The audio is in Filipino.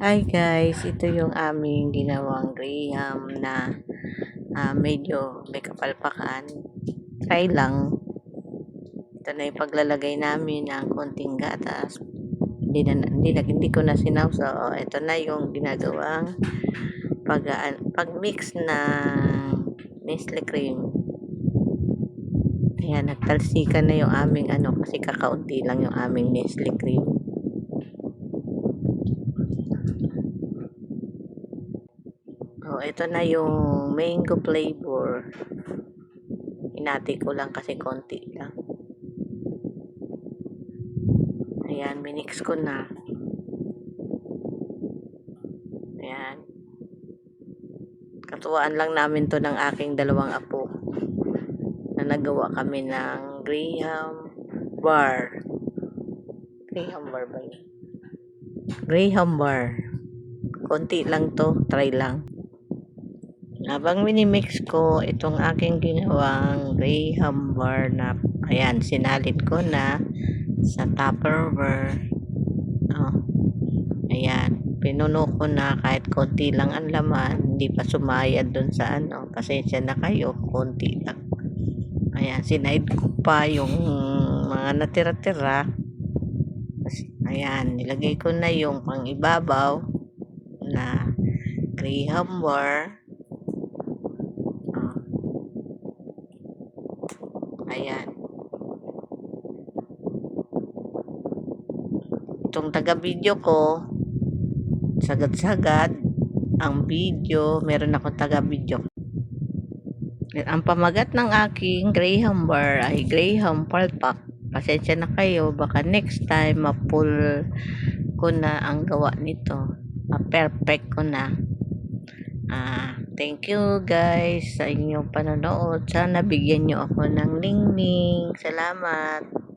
Hi guys, ito yung aming ginawang graham na medyo may kapalpakan. Try lang. Ito na yung paglalagay namin ng konting gatas. Hindi ko na sinawsaw. Ito na yung ginagawang pag-mix ng Nestle cream. Ayan, nagtalsikan na yung aming kasi kakaunti lang yung aming Nestle cream. Ito na yung mango flavor. Hinati ko lang kasi konti lang. Ayan, minix ko na. Ayan. Katuwaan lang namin to ng aking dalawang apo. Na nagawa kami ng graham bar. Graham bar ba yun? Graham bar. Konti lang to, try lang. Habang minimix ko itong aking ginawang graham bar na, ayan, sinalit ko na sa Tupperware. Ayan, pinuno ko na kahit konti lang ang laman, hindi pa sumayad dun sa pasensya na kayo, konti lang. Ayan, sinaid ko pa yung mga natira-tira. Ayan, nilagay ko na yung pang ibabaw na graham bar. Ayan. Itong taga-video ko, sagad-sagad ang video, meron akong taga-video. Ang pamagat ng aking graham bar ay graham palpak. Pasensya na kayo, baka next time ma-full ko na ang gawa nito. Ma-perfect ko na. Thank you guys sa inyong panonood. Sana bigyan nyo ako ng ling-ling. Salamat.